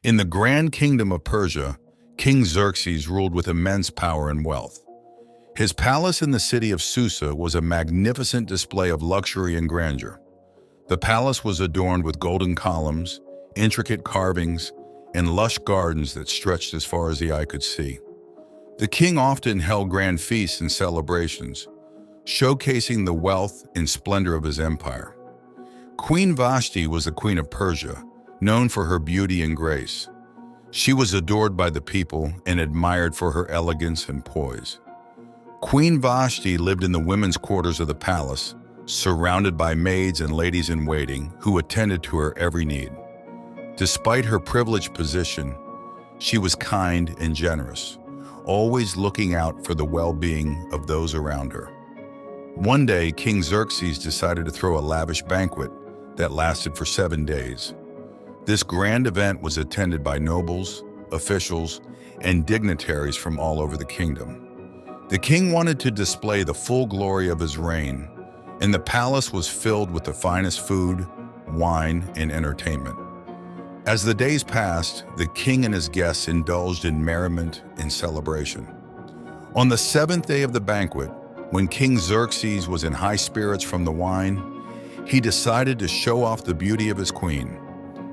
In the grand kingdom of Persia, King Xerxes ruled with immense power and wealth. His palace in the city of Susa was a magnificent display of luxury and grandeur. The palace was adorned with golden columns, intricate carvings, and lush gardens that stretched as far as the eye could see. The king often held grand feasts and celebrations, showcasing the wealth and splendor of his empire. Queen Vashti was the queen of Persia, known for her beauty and grace. She was adored by the people and admired for her elegance and poise. Queen Vashti lived in the women's quarters of the palace, surrounded by maids and ladies-in-waiting who attended to her every need. Despite her privileged position, she was kind and generous, always looking out for the well-being of those around her. One day, King Xerxes decided to throw a lavish banquet that lasted for 7 days. This grand event was attended by nobles, officials, and dignitaries from all over the kingdom. The king wanted to display the full glory of his reign, and the palace was filled with the finest food, wine, and entertainment. As the days passed, the king and his guests indulged in merriment and celebration. On the 7th day of the banquet, when King Xerxes was in high spirits from the wine, he decided to show off the beauty of his queen.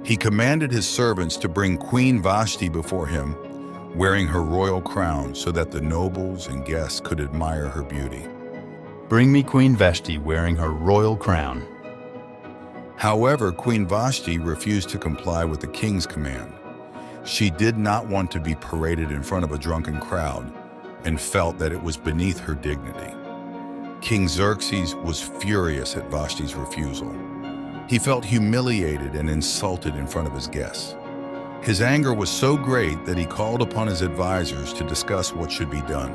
He commanded his servants to bring Queen Vashti before him, wearing her royal crown so that the nobles and guests could admire her beauty. Bring me Queen Vashti wearing her royal crown. However, Queen Vashti refused to comply with the king's command. She did not want to be paraded in front of a drunken crowd and felt that it was beneath her dignity. King Xerxes was furious at Vashti's refusal. He felt humiliated and insulted in front of his guests. His anger was so great that he called upon his advisors to discuss what should be done.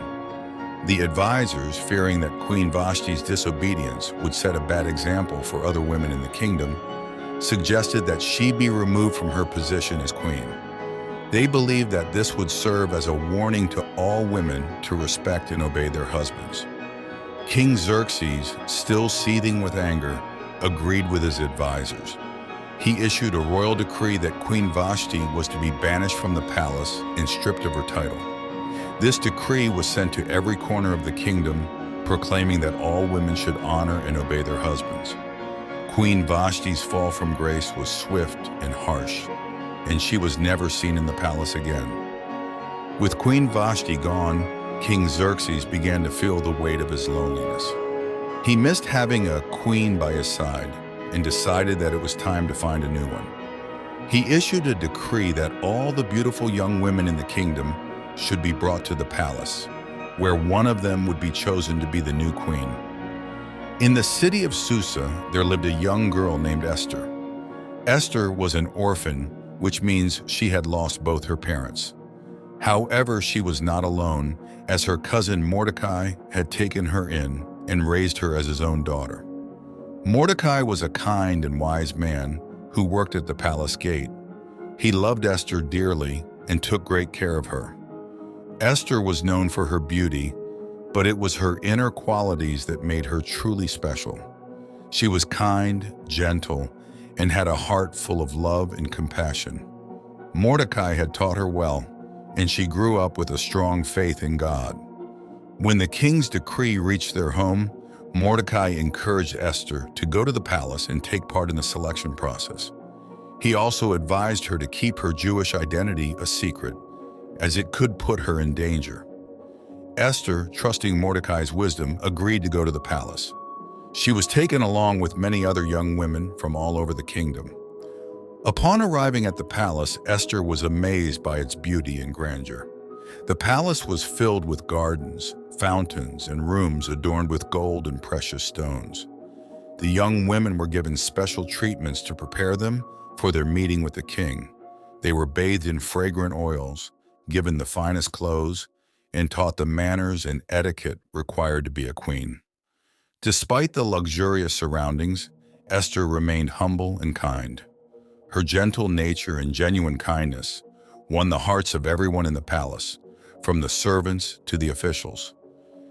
The advisors, fearing that Queen Vashti's disobedience would set a bad example for other women in the kingdom, suggested that she be removed from her position as queen. They believed that this would serve as a warning to all women to respect and obey their husbands. King Xerxes, still seething with anger, agreed with his advisors. He issued a royal decree that Queen Vashti was to be banished from the palace and stripped of her title. This decree was sent to every corner of the kingdom, proclaiming that all women should honor and obey their husbands. Queen Vashti's fall from grace was swift and harsh, and she was never seen in the palace again. With Queen Vashti gone, King Xerxes began to feel the weight of his loneliness. He missed having a queen by his side and decided that it was time to find a new one. He issued a decree that all the beautiful young women in the kingdom should be brought to the palace, where one of them would be chosen to be the new queen. In the city of Susa, there lived a young girl named Esther. Esther was an orphan, which means she had lost both her parents. However, she was not alone, as her cousin Mordecai had taken her in and raised her as his own daughter. Mordecai was a kind and wise man who worked at the palace gate. He loved Esther dearly and took great care of her. Esther was known for her beauty, but it was her inner qualities that made her truly special. She was kind, gentle, and had a heart full of love and compassion. Mordecai had taught her well, and she grew up with a strong faith in God. When the king's decree reached their home, Mordecai encouraged Esther to go to the palace and take part in the selection process. He also advised her to keep her Jewish identity a secret, as it could put her in danger. Esther, trusting Mordecai's wisdom, agreed to go to the palace. She was taken along with many other young women from all over the kingdom. Upon arriving at the palace, Esther was amazed by its beauty and grandeur. The palace was filled with gardens, fountains, and rooms adorned with gold and precious stones. The young women were given special treatments to prepare them for their meeting with the king. They were bathed in fragrant oils, given the finest clothes, and taught the manners and etiquette required to be a queen. Despite the luxurious surroundings, Esther remained humble and kind. Her gentle nature and genuine kindness won the hearts of everyone in the palace, from the servants to the officials.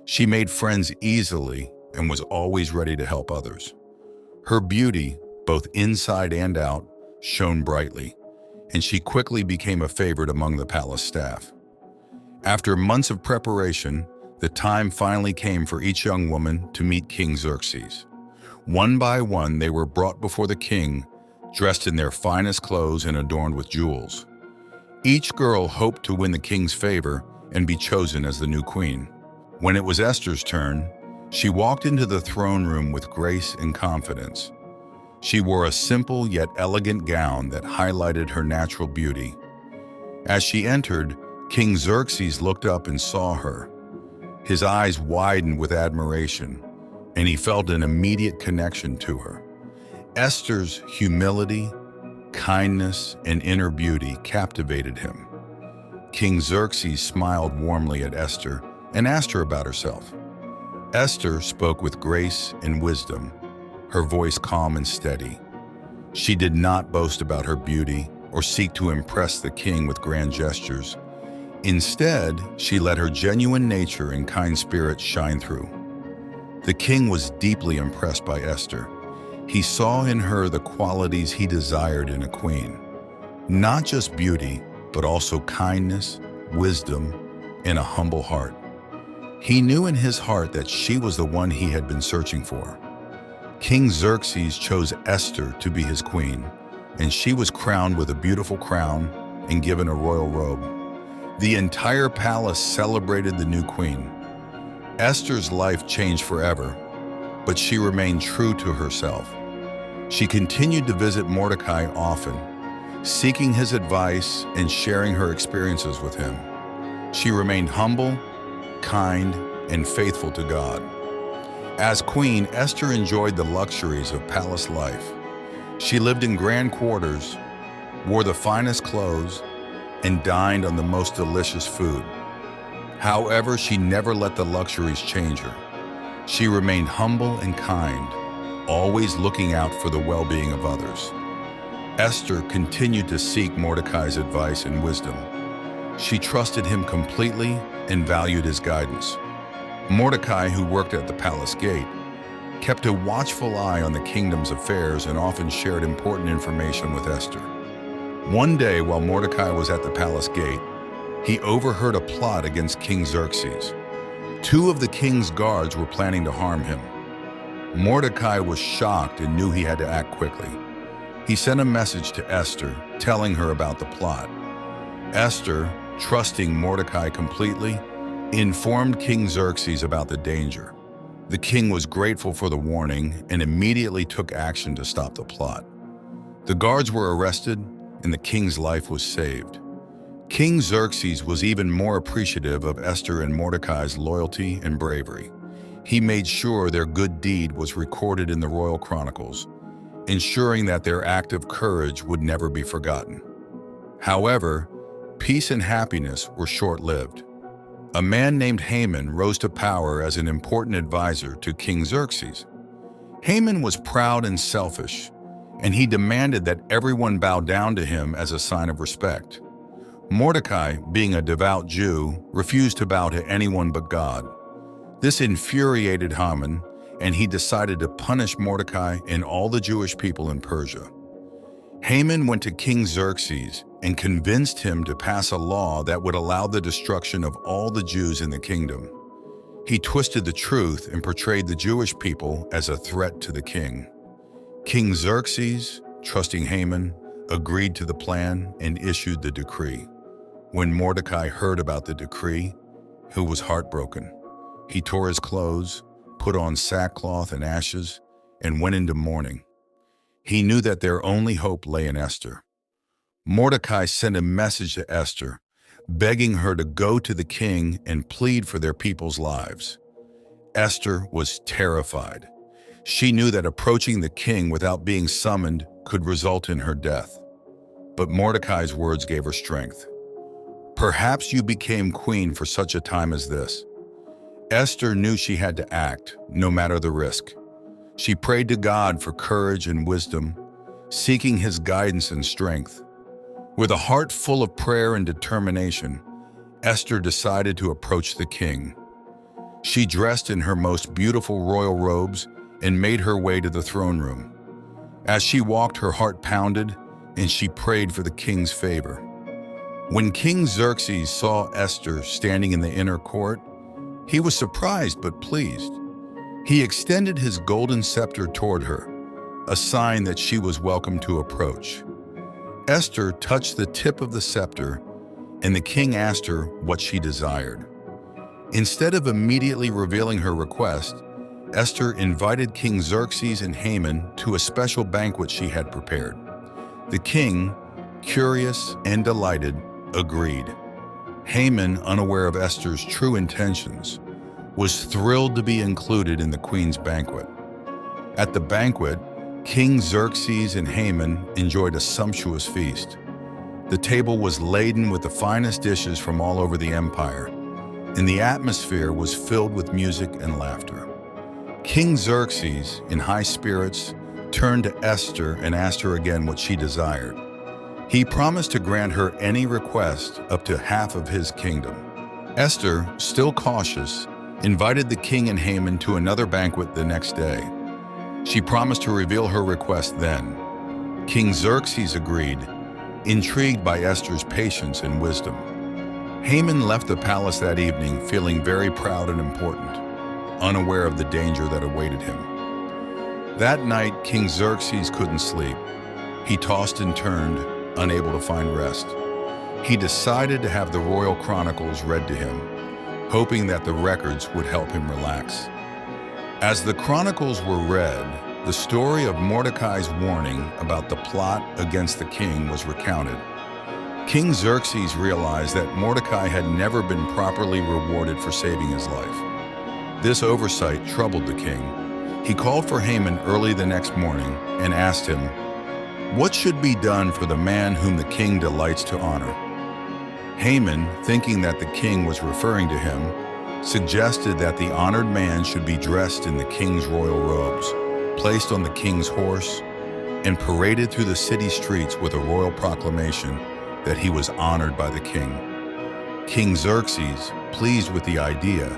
She made friends easily and was always ready to help others. Her beauty, both inside and out, shone brightly, and she quickly became a favorite among the palace staff. After months of preparation, the time finally came for each young woman to meet King Xerxes. One by one, they were brought before the king, dressed in their finest clothes and adorned with jewels. Each girl hoped to win the king's favor and be chosen as the new queen. When it was Esther's turn, she walked into the throne room with grace and confidence. She wore a simple yet elegant gown that highlighted her natural beauty. As she entered, King Xerxes looked up and saw her. His eyes widened with admiration, and he felt an immediate connection to her. Esther's humility, kindness, and inner beauty captivated him. King Xerxes smiled warmly at Esther and asked her about herself. Esther spoke with grace and wisdom, her voice calm and steady. She did not boast about her beauty or seek to impress the king with grand gestures. Instead, she let her genuine nature and kind spirit shine through. The king was deeply impressed by Esther. He saw in her the qualities he desired in a queen. Not just beauty, but also kindness, wisdom, and a humble heart. He knew in his heart that she was the one he had been searching for. King Xerxes chose Esther to be his queen, and she was crowned with a beautiful crown and given a royal robe. The entire palace celebrated the new queen. Esther's life changed forever, but she remained true to herself. She continued to visit Mordecai often, seeking his advice and sharing her experiences with him. She remained humble, kind, and faithful to God. As queen, Esther enjoyed the luxuries of palace life. She lived in grand quarters, wore the finest clothes, and dined on the most delicious food. However, she never let the luxuries change her. She remained humble and kind, always looking out for the well-being of others. Esther continued to seek Mordecai's advice and wisdom. She trusted him completely and valued his guidance. Mordecai, who worked at the palace gate, kept a watchful eye on the kingdom's affairs and often shared important information with Esther. One day, while Mordecai was at the palace gate, he overheard a plot against King Xerxes. Two of the king's guards were planning to harm him. Mordecai was shocked and knew he had to act quickly. He sent a message to Esther, telling her about the plot. Esther, trusting Mordecai completely, informed King Xerxes about the danger. The king was grateful for the warning and immediately took action to stop the plot. The guards were arrested, and the king's life was saved. King Xerxes was even more appreciative of Esther and Mordecai's loyalty and bravery. He made sure their good deed was recorded in the royal chronicles, ensuring that their act of courage would never be forgotten. However, peace and happiness were short-lived. A man named Haman rose to power as an important advisor to King Xerxes. Haman was proud and selfish, and he demanded that everyone bow down to him as a sign of respect. Mordecai, being a devout Jew, refused to bow to anyone but God. This infuriated Haman, and he decided to punish Mordecai and all the Jewish people in Persia. Haman went to King Xerxes and convinced him to pass a law that would allow the destruction of all the Jews in the kingdom. He twisted the truth and portrayed the Jewish people as a threat to the king. King Xerxes, trusting Haman, agreed to the plan and issued the decree. When Mordecai heard about the decree, he was heartbroken. He tore his clothes, put on sackcloth and ashes, and went into mourning. He knew that their only hope lay in Esther. Mordecai sent a message to Esther, begging her to go to the king and plead for their people's lives. Esther was terrified. She knew that approaching the king without being summoned could result in her death. But Mordecai's words gave her strength. "Perhaps you became queen for such a time as this." Esther knew she had to act, no matter the risk. She prayed to God for courage and wisdom, seeking his guidance and strength. With a heart full of prayer and determination, Esther decided to approach the king. She dressed in her most beautiful royal robes and made her way to the throne room. As she walked, her heart pounded, and she prayed for the king's favor. When King Xerxes saw Esther standing in the inner court, he was surprised but pleased. He extended his golden scepter toward her, a sign that she was welcome to approach. Esther touched the tip of the scepter, and the king asked her what she desired. Instead of immediately revealing her request, Esther invited King Xerxes and Haman to a special banquet she had prepared. The king, curious and delighted, agreed. Haman, unaware of Esther's true intentions, was thrilled to be included in the queen's banquet. At the banquet, King Xerxes and Haman enjoyed a sumptuous feast. The table was laden with the finest dishes from all over the empire, and the atmosphere was filled with music and laughter. King Xerxes, in high spirits, turned to Esther and asked her again what she desired. He promised to grant her any request up to half of his kingdom. Esther, still cautious, invited the king and Haman to another banquet the next day. She promised to reveal her request then. King Xerxes agreed, intrigued by Esther's patience and wisdom. Haman left the palace that evening feeling very proud and important, unaware of the danger that awaited him. That night, King Xerxes couldn't sleep. He tossed and turned, unable to find rest. He decided to have the royal chronicles read to him, hoping that the records would help him relax. As the chronicles were read, the story of Mordecai's warning about the plot against the king was recounted. King Xerxes realized that Mordecai had never been properly rewarded for saving his life. This oversight troubled the king. He called for Haman early the next morning and asked him, "What should be done for the man whom the king delights to honor?" Haman, thinking that the king was referring to him, suggested that the honored man should be dressed in the king's royal robes, placed on the king's horse, and paraded through the city streets with a royal proclamation that he was honored by the king. King Xerxes, pleased with the idea,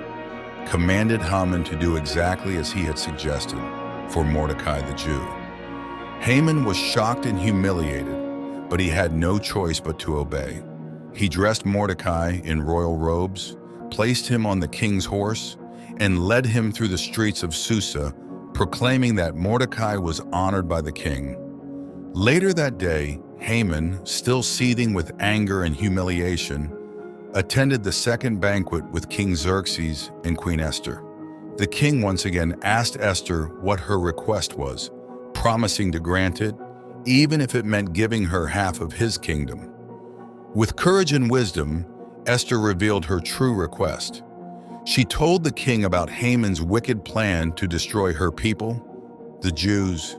commanded Haman to do exactly as he had suggested for Mordecai the Jew. Haman was shocked and humiliated, but he had no choice but to obey. He dressed Mordecai in royal robes, placed him on the king's horse, and led him through the streets of Susa, proclaiming that Mordecai was honored by the king. Later that day, Haman, still seething with anger and humiliation, attended the second banquet with King Xerxes and Queen Esther. The king once again asked Esther what her request was, promising to grant it, even if it meant giving her half of his kingdom. With courage and wisdom, Esther revealed her true request. She told the king about Haman's wicked plan to destroy her people, the Jews.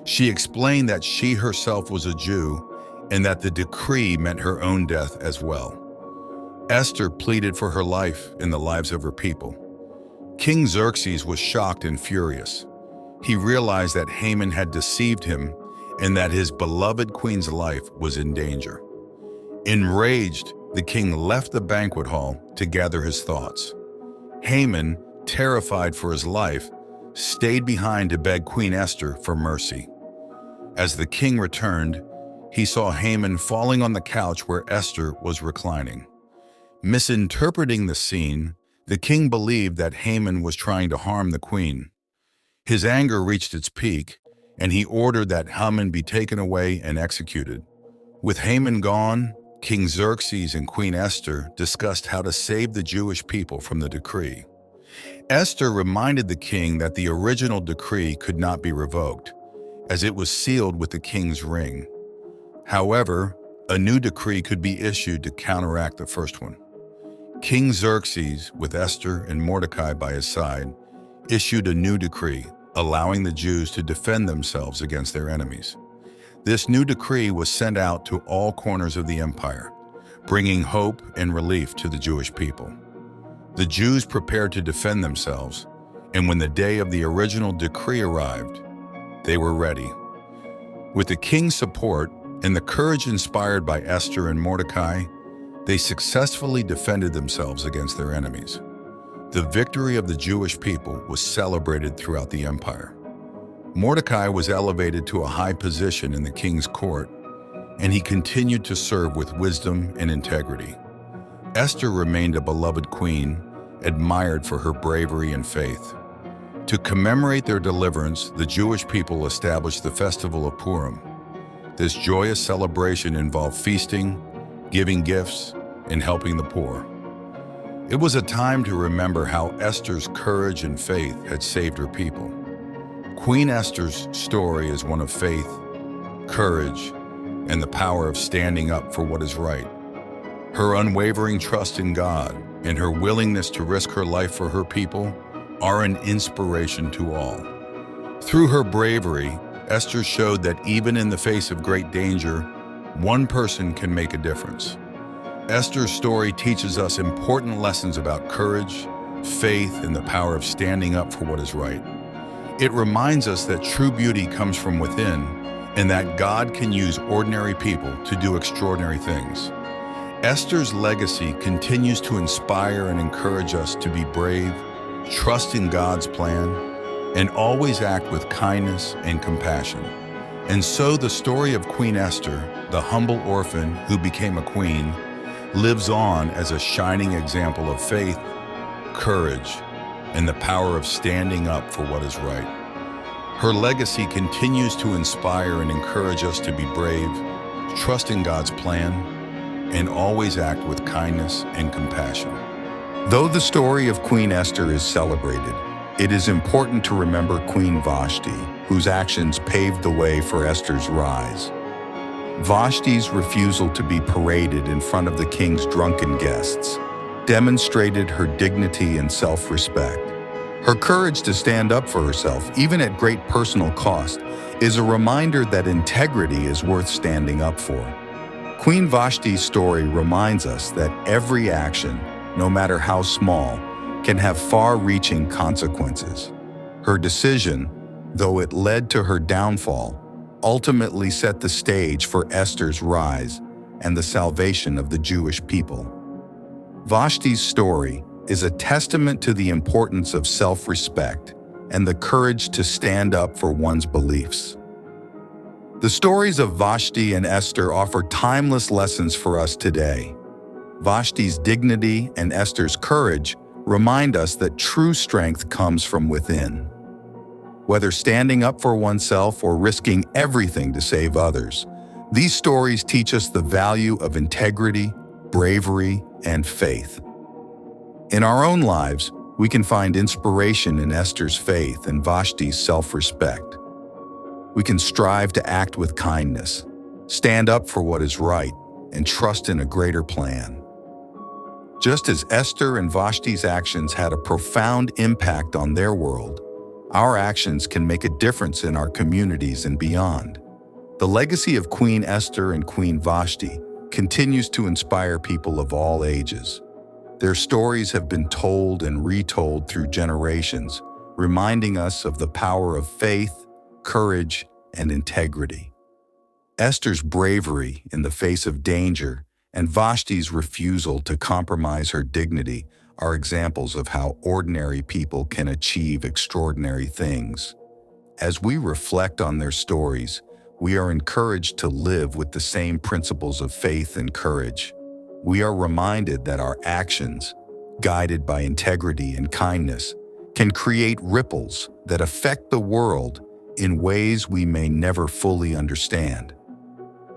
She explained that she herself was a Jew and that the decree meant her own death as well. Esther pleaded for her life and the lives of her people. King Xerxes was shocked and furious. He realized that Haman had deceived him and that his beloved queen's life was in danger. Enraged, the king left the banquet hall to gather his thoughts. Haman, terrified for his life, stayed behind to beg Queen Esther for mercy. As the king returned, he saw Haman falling on the couch where Esther was reclining. Misinterpreting the scene, the king believed that Haman was trying to harm the queen. His anger reached its peak, and he ordered that Haman be taken away and executed. With Haman gone, King Xerxes and Queen Esther discussed how to save the Jewish people from the decree. Esther reminded the king that the original decree could not be revoked, as it was sealed with the king's ring. However, a new decree could be issued to counteract the first one. King Xerxes, with Esther and Mordecai by his side, issued a new decree, allowing the Jews to defend themselves against their enemies. This new decree was sent out to all corners of the empire, bringing hope and relief to the Jewish people. The Jews prepared to defend themselves, and when the day of the original decree arrived, they were ready. With the king's support and the courage inspired by Esther and Mordecai, they successfully defended themselves against their enemies. The victory of the Jewish people was celebrated throughout the empire. Mordecai was elevated to a high position in the king's court, and he continued to serve with wisdom and integrity. Esther remained a beloved queen, admired for her bravery and faith. To commemorate their deliverance, the Jewish people established the festival of Purim. This joyous celebration involved feasting, giving gifts, and helping the poor. It was a time to remember how Esther's courage and faith had saved her people. Queen Esther's story is one of faith, courage, and the power of standing up for what is right. Her unwavering trust in God and her willingness to risk her life for her people are an inspiration to all. Through her bravery, Esther showed that even in the face of great danger, one person can make a difference. Esther's story teaches us important lessons about courage, faith, and the power of standing up for what is right. It reminds us that true beauty comes from within and that God can use ordinary people to do extraordinary things. Esther's legacy continues to inspire and encourage us to be brave, trust in God's plan, and always act with kindness and compassion. And so the story of Queen Esther, the humble orphan who became a queen, lives on as a shining example of faith, courage, and the power of standing up for what is right. Her legacy continues to inspire and encourage us to be brave, trust in God's plan, and always act with kindness and compassion. Though the story of Queen Esther is celebrated, it is important to remember Queen Vashti, whose actions paved the way for Esther's rise. Vashti's refusal to be paraded in front of the king's drunken guests demonstrated her dignity and self-respect. Her courage to stand up for herself, even at great personal cost, is a reminder that integrity is worth standing up for. Queen Vashti's story reminds us that every action, no matter how small, can have far-reaching consequences. Her decision, though it led to her downfall, ultimately set the stage for Esther's rise and the salvation of the Jewish people. Vashti's story is a testament to the importance of self-respect and the courage to stand up for one's beliefs. The stories of Vashti and Esther offer timeless lessons for us today. Vashti's dignity and Esther's courage remind us that true strength comes from within. Whether standing up for oneself or risking everything to save others, these stories teach us the value of integrity, bravery, and faith. In our own lives, we can find inspiration in Esther's faith and Vashti's self-respect. We can strive to act with kindness, stand up for what is right, and trust in a greater plan. Just as Esther and Vashti's actions had a profound impact on their world, our actions can make a difference in our communities and beyond. The legacy of Queen Esther and Queen Vashti continues to inspire people of all ages. Their stories have been told and retold through generations, reminding us of the power of faith, courage, and integrity. Esther's bravery in the face of danger and Vashti's refusal to compromise her dignity are examples of how ordinary people can achieve extraordinary things. As we reflect on their stories, we are encouraged to live with the same principles of faith and courage. We are reminded that our actions, guided by integrity and kindness, can create ripples that affect the world in ways we may never fully understand.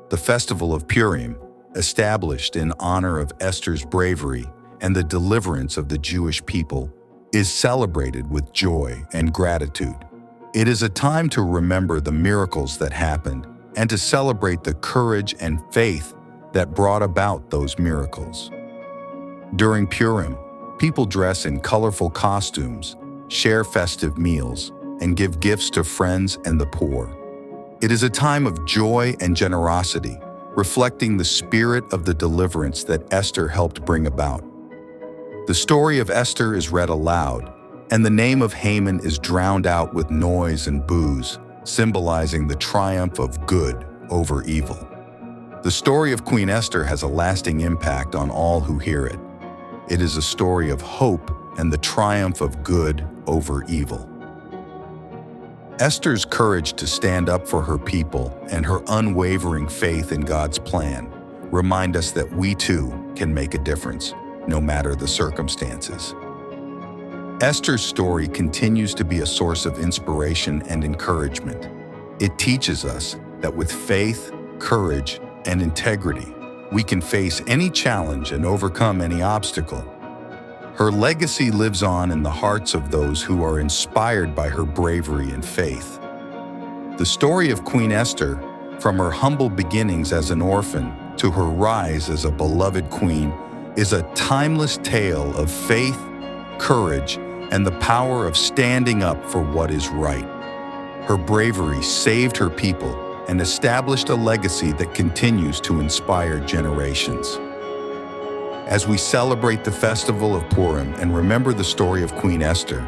The festival of Purim, established in honor of Esther's bravery and the deliverance of the Jewish people, is celebrated with joy and gratitude. It is a time to remember the miracles that happened and to celebrate the courage and faith that brought about those miracles. During Purim, people dress in colorful costumes, share festive meals, and give gifts to friends and the poor. It is a time of joy and generosity, reflecting the spirit of the deliverance that Esther helped bring about. The story of Esther is read aloud, and the name of Haman is drowned out with noise and boos, symbolizing the triumph of good over evil. The story of Queen Esther has a lasting impact on all who hear it. It is a story of hope and the triumph of good over evil. Esther's courage to stand up for her people and her unwavering faith in God's plan remind us that we too can make a difference, no matter the circumstances. Esther's story continues to be a source of inspiration and encouragement. It teaches us that with faith, courage, and integrity, we can face any challenge and overcome any obstacle. Her legacy lives on in the hearts of those who are inspired by her bravery and faith. The story of Queen Esther, from her humble beginnings as an orphan to her rise as a beloved queen, is a timeless tale of faith, courage, and the power of standing up for what is right. Her bravery saved her people and established a legacy that continues to inspire generations. As we celebrate the festival of Purim and remember the story of Queen Esther,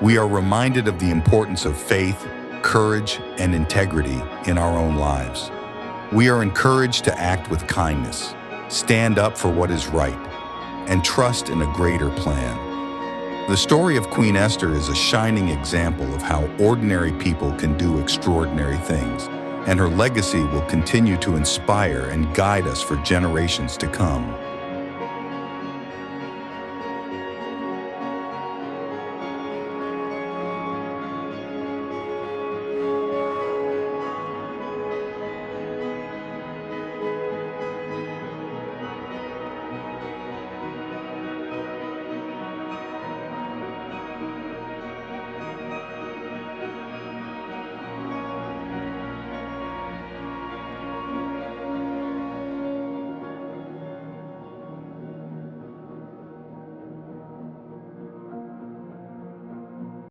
we are reminded of the importance of faith, courage, and integrity in our own lives. We are encouraged to act with kindness, stand up for what is right, and trust in a greater plan. The story of Queen Esther is a shining example of how ordinary people can do extraordinary things, and her legacy will continue to inspire and guide us for generations to come.